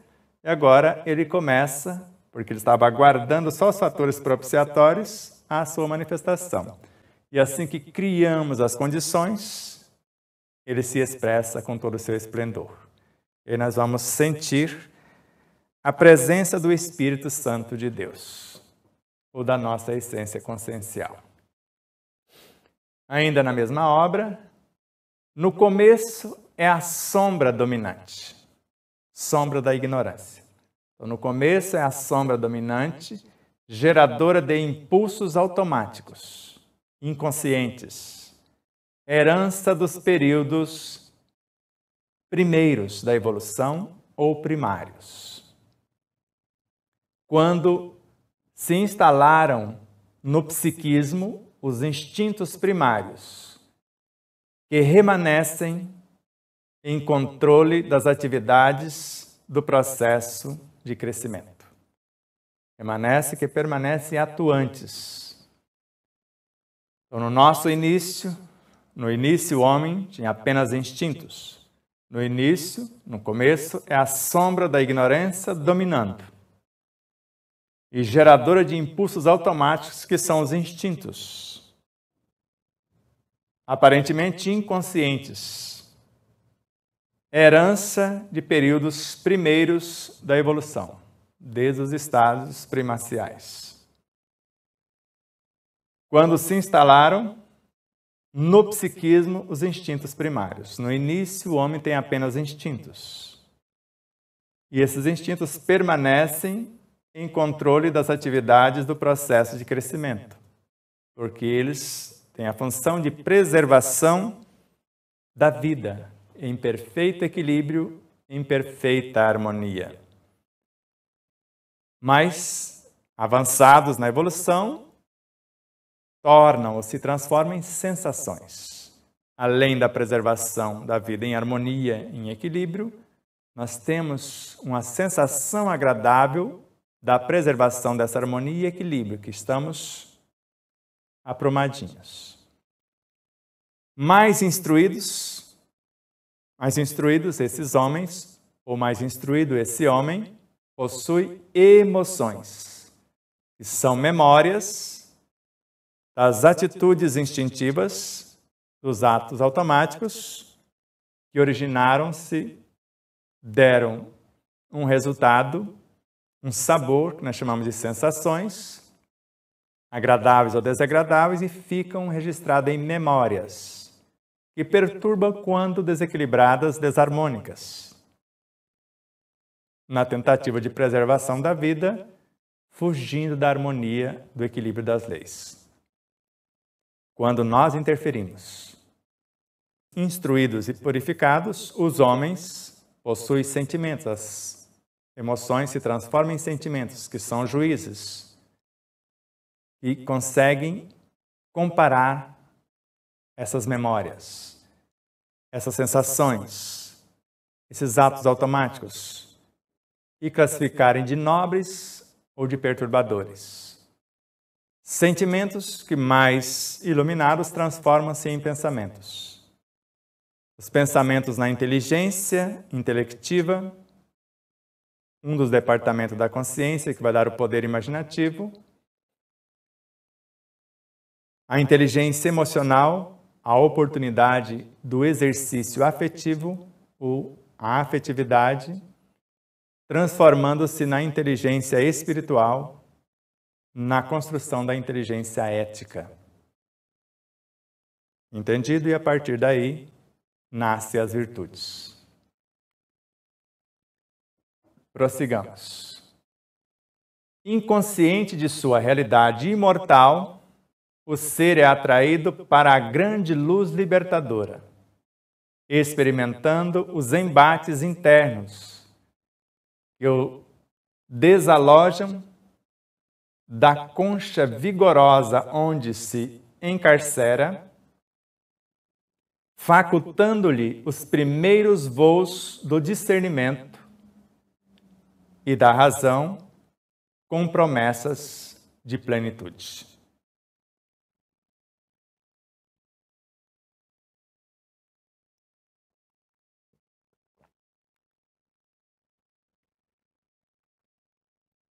e agora ele começa, porque ele estava aguardando só os fatores propiciatórios à sua manifestação. E assim que criamos as condições, ele se expressa com todo o seu esplendor. E nós vamos sentir a presença do Espírito Santo de Deus, ou da nossa essência consciencial. Ainda na mesma obra, no começo é a sombra dominante, sombra da ignorância. Então, no começo é a sombra dominante, geradora de impulsos automáticos, inconscientes, herança dos períodos primeiros da evolução ou primários. Quando se instalaram no psiquismo os instintos primários, que remanescem em controle das atividades do processo de crescimento. Permanecem atuantes. Então, no nosso início, o homem tinha apenas instintos. No começo, é a sombra da ignorância dominando. E geradora de impulsos automáticos, que são os instintos. Aparentemente inconscientes. Herança de períodos primeiros da evolução, desde os estados primaciais. Quando se instalaram no psiquismo os instintos primários. No início, o homem tem apenas instintos. E esses instintos permanecem em controle das atividades do processo de crescimento, porque eles têm a função de preservação da vida, em perfeito equilíbrio, em perfeita harmonia. Mas, avançados na evolução, tornam ou se transformam em sensações. Além da preservação da vida em harmonia, em equilíbrio, nós temos uma sensação agradável da preservação dessa harmonia e equilíbrio, que estamos aprumadinhos. Mais instruídos esses homens, ou mais instruído esse homem, possui emoções, que são memórias das atitudes instintivas dos atos automáticos que originaram-se, deram um resultado, um sabor, que nós chamamos de sensações, agradáveis ou desagradáveis, e ficam registradas em memórias, que perturbam quando desequilibradas, desarmônicas, na tentativa de preservação da vida, fugindo da harmonia, do equilíbrio das leis. Quando nós interferimos, instruídos e purificados, os homens possuem sentimentos. As emoções se transformam em sentimentos, que são juízes, e conseguem comparar essas memórias, essas sensações, esses atos automáticos, e classificarem de nobres ou de perturbadores. Sentimentos que, mais iluminados, transformam-se em pensamentos. Os pensamentos na inteligência intelectiva, um dos departamentos da consciência que vai dar o poder imaginativo. A inteligência emocional, a oportunidade do exercício afetivo, ou a afetividade, transformando-se na inteligência espiritual, na construção da inteligência ética. Entendido? E a partir daí, nascem as virtudes. Prossigamos. Inconsciente de sua realidade imortal, o ser é atraído para a grande luz libertadora, experimentando os embates internos que o desalojam da concha vigorosa onde se encarcera, facultando-lhe os primeiros voos do discernimento e da razão com promessas de plenitude.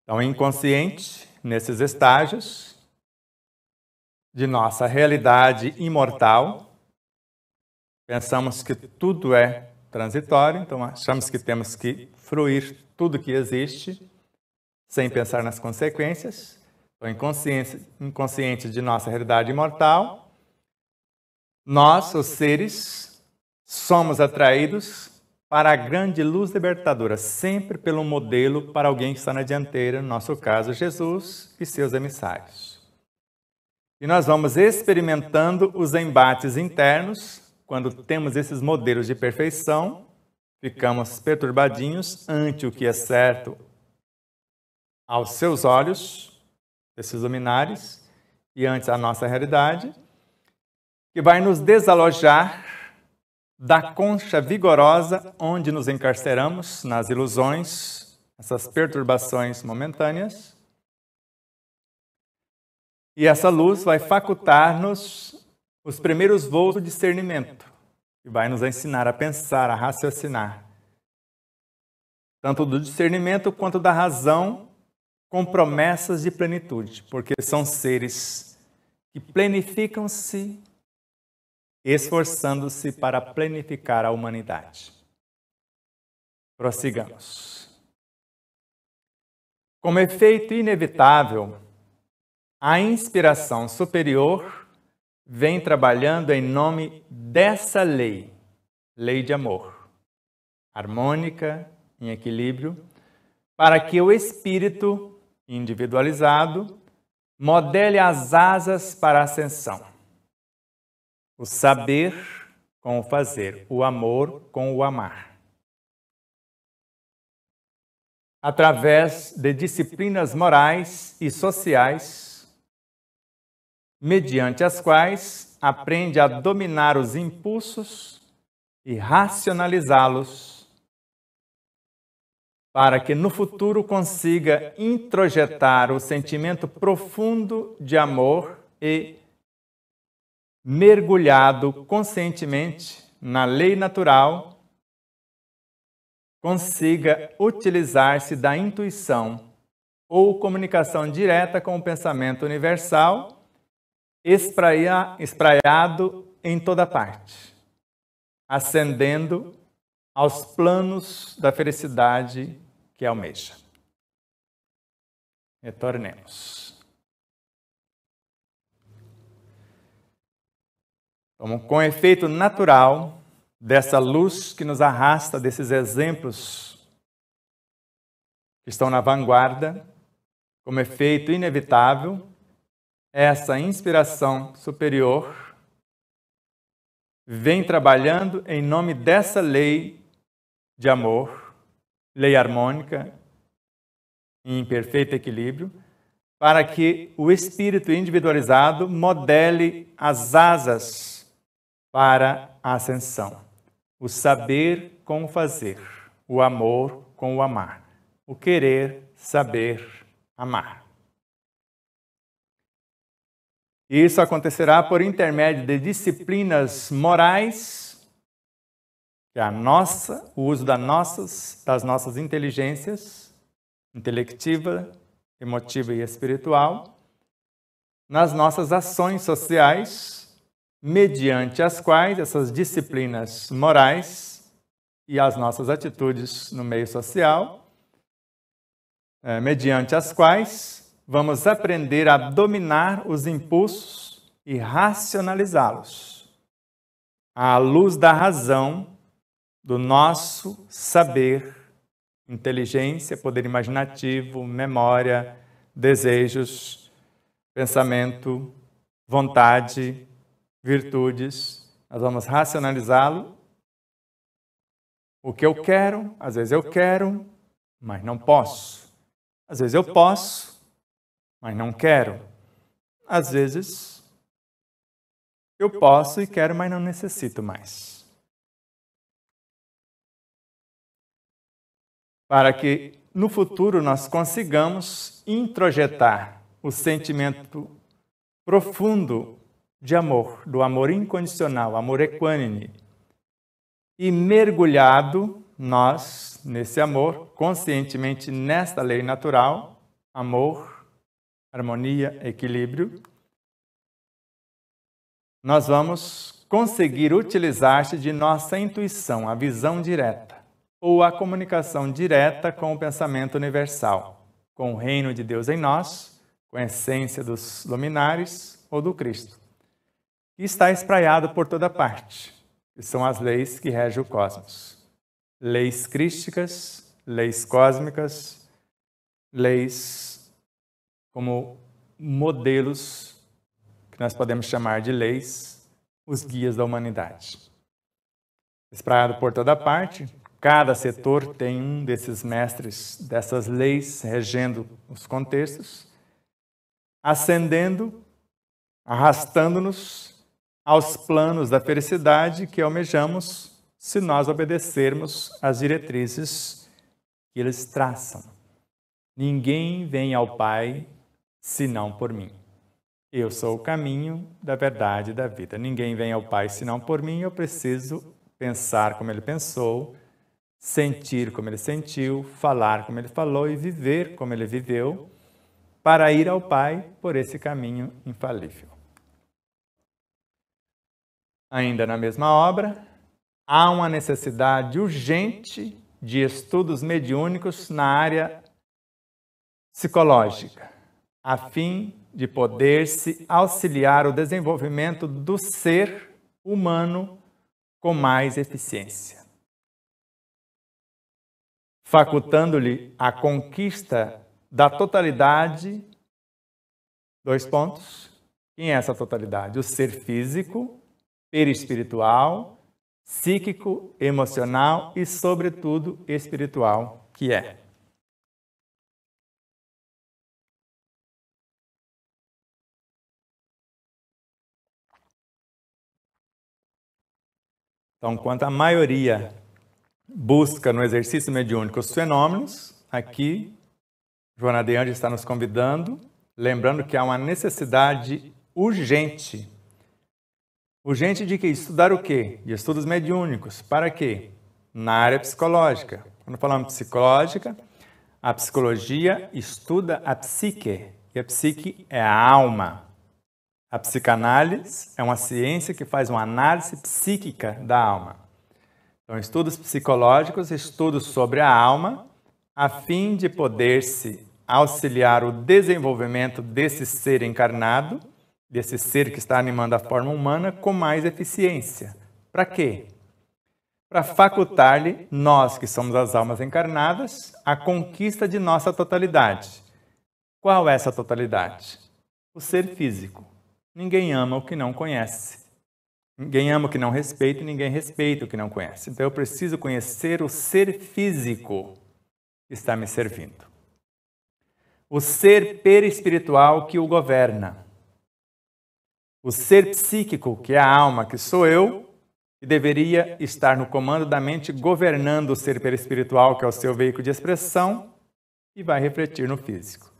Então, inconsciente, nesses estágios de nossa realidade imortal, pensamos que tudo é transitório, então achamos que temos que fruir tudo que existe, sem pensar nas consequências. Então, inconsciente de nossa realidade imortal, nós, os seres, somos atraídos para a grande luz libertadora, sempre pelo modelo para alguém que está na dianteira, no nosso caso, Jesus e seus emissários. E nós vamos experimentando os embates internos. Quando temos esses modelos de perfeição, ficamos perturbadinhos ante o que é certo aos seus olhos, desses luminares, e ante a nossa realidade, que vai nos desalojar da concha vigorosa onde nos encarceramos nas ilusões, essas perturbações momentâneas. E essa luz vai facultar-nos os primeiros voos do discernimento, que vai nos ensinar a pensar, a raciocinar, tanto do discernimento quanto da razão, com promessas de plenitude, porque são seres que planificam-se, esforçando-se para planificar a humanidade. Prossigamos. Como efeito inevitável, a inspiração superior vem trabalhando em nome dessa lei, lei de amor, harmônica, em equilíbrio, para que o espírito individualizado modele as asas para a ascensão. O saber com o fazer, o amor com o amar. Através de disciplinas morais e sociais, mediante as quais aprende a dominar os impulsos e racionalizá-los, para que no futuro consiga introjetar o sentimento profundo de amor e, mergulhado conscientemente na lei natural, consiga utilizar-se da intuição ou comunicação direta com o pensamento universal, espraiado em toda parte, ascendendo aos planos da felicidade que almeja. Retornemos. Como com efeito natural dessa luz que nos arrasta, desses exemplos que estão na vanguarda, como efeito inevitável, essa inspiração superior vem trabalhando em nome dessa lei de amor, lei harmônica, em perfeito equilíbrio, para que o espírito individualizado modele as asas para a ascensão. O saber com o fazer, o amor com o amar, o querer, saber, amar. Isso acontecerá por intermédio de disciplinas morais, que é o uso das nossas inteligências, intelectiva, emotiva e espiritual, nas nossas ações sociais, mediante as quais essas disciplinas morais e as nossas atitudes no meio social, mediante as quais vamos aprender a dominar os impulsos e racionalizá-los, à luz da razão, do nosso saber, inteligência, poder imaginativo, memória, desejos, pensamento, vontade, virtudes. Nós vamos racionalizá-lo. O que eu quero, às vezes eu quero, mas não posso. Às vezes eu posso, mas não quero. Às vezes eu posso e quero, mas não necessito mais. Para que no futuro nós consigamos introjetar o sentimento profundo de amor, do amor incondicional, amor equânime, e mergulhado nós, nesse amor, conscientemente nesta lei natural, amor, harmonia, equilíbrio, nós vamos conseguir utilizar-se de nossa intuição, a visão direta, ou a comunicação direta com o pensamento universal, com o reino de Deus em nós, com a essência dos luminares ou do Cristo, que está espraiado por toda parte, que são as leis que regem o cosmos. Leis crísticas, leis cósmicas, leis como modelos que nós podemos chamar de leis, os guias da humanidade. Espraiado por toda parte, cada setor tem um desses mestres, dessas leis regendo os contextos, ascendendo, arrastando-nos aos planos da felicidade que almejamos se nós obedecermos às diretrizes que eles traçam. Ninguém vem ao Pai senão por mim. Eu sou o caminho da verdade e da vida. Ninguém vem ao Pai senão por mim. Eu preciso pensar como ele pensou, sentir como ele sentiu, falar como ele falou e viver como ele viveu, para ir ao Pai por esse caminho infalível. Ainda na mesma obra, há uma necessidade urgente de estudos mediúnicos na área psicológica, a fim de poder-se auxiliar o desenvolvimento do ser humano com mais eficiência, facultando-lhe a conquista da totalidade. Dois pontos. Quem é essa totalidade? O ser físico, perispiritual, psíquico, emocional e, sobretudo, espiritual, que é. Então, enquanto a maioria busca no exercício mediúnico os fenômenos, aqui, Joana de Anjos está nos convidando, lembrando que há uma necessidade urgente. Urgente de que? Estudar o quê? De estudos mediúnicos. Para quê? Na área psicológica. Quando falamos psicológica, a psicologia estuda a psique. E a psique é a alma. A psicanálise é uma ciência que faz uma análise psíquica da alma. Então, estudos psicológicos, estudos sobre a alma, a fim de poder-se auxiliar o desenvolvimento desse ser encarnado, desse ser que está animando a forma humana, com mais eficiência. Para quê? Para facultar-lhe, nós que somos as almas encarnadas, a conquista de nossa totalidade. Qual é essa totalidade? O ser físico. Ninguém ama o que não conhece. Ninguém ama o que não respeita e ninguém respeita o que não conhece. Então eu preciso conhecer o ser físico que está me servindo. O ser perispiritual que o governa. O ser psíquico, que é a alma, que sou eu, que deveria estar no comando da mente, governando o ser perispiritual, que é o seu veículo de expressão, e vai refletir no físico.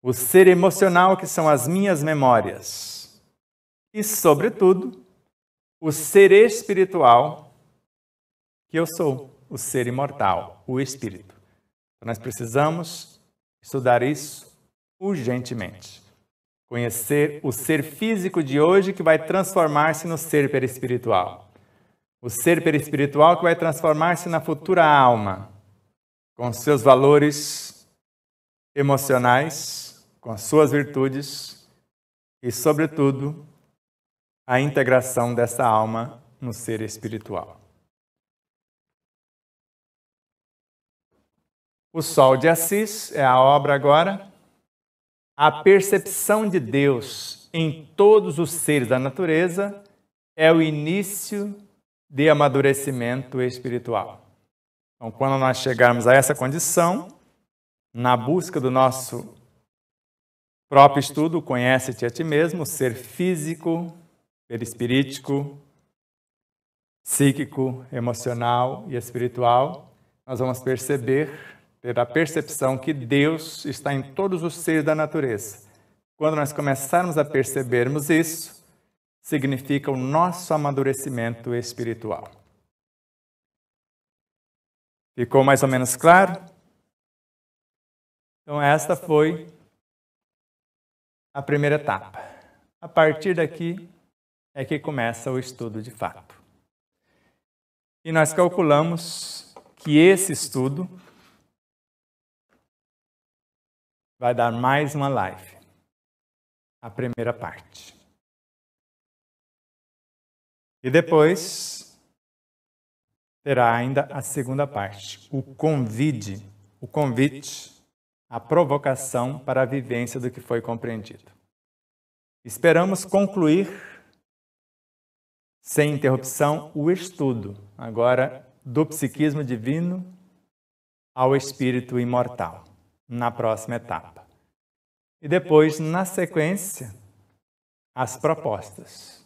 O ser emocional, que são as minhas memórias. E, sobretudo, o ser espiritual, que eu sou, o ser imortal, o espírito. Então, nós precisamos estudar isso urgentemente. Conhecer o ser físico de hoje que vai transformar-se no ser perispiritual. O ser perispiritual que vai transformar-se na futura alma, com seus valores emocionais, com as suas virtudes e, sobretudo, a integração dessa alma no ser espiritual. O Sol de Assis é a obra agora. A percepção de Deus em todos os seres da natureza é o início de amadurecimento espiritual. Então, quando nós chegarmos a essa condição, na busca do nosso próprio estudo, conhece-te a ti mesmo, o ser físico, perispirítico, psíquico, emocional e espiritual, nós vamos ter a percepção que Deus está em todos os seres da natureza. Quando nós começarmos a percebermos isso, significa o nosso amadurecimento espiritual. Ficou mais ou menos claro? Então, esta foi a primeira etapa. A partir daqui é que começa o estudo de fato. E nós calculamos que esse estudo vai dar mais uma live, a primeira parte. E depois terá ainda a segunda parte, o convite, a provocação para a vivência do que foi compreendido. Esperamos concluir, sem interrupção, o estudo, agora, do psiquismo divino ao espírito imortal, na próxima etapa. E depois, na sequência, as propostas.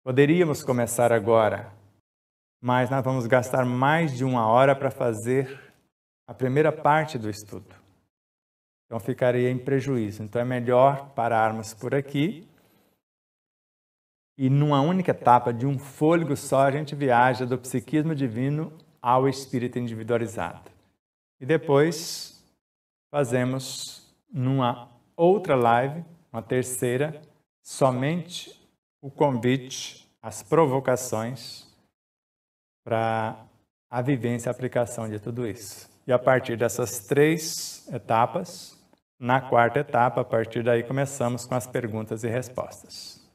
Poderíamos começar agora, mas nós vamos gastar mais de 1 hora para fazer a primeira parte do estudo. Então, ficaria em prejuízo. Então, é melhor pararmos por aqui e, numa única etapa, de um fôlego só, a gente viaja do psiquismo divino ao espírito individualizado. E depois fazemos, numa outra live, uma terceira, somente o convite, as provocações para a vivência e a aplicação de tudo isso. E a partir dessas 3 etapas, na 4ª etapa, a partir daí começamos com as perguntas e respostas.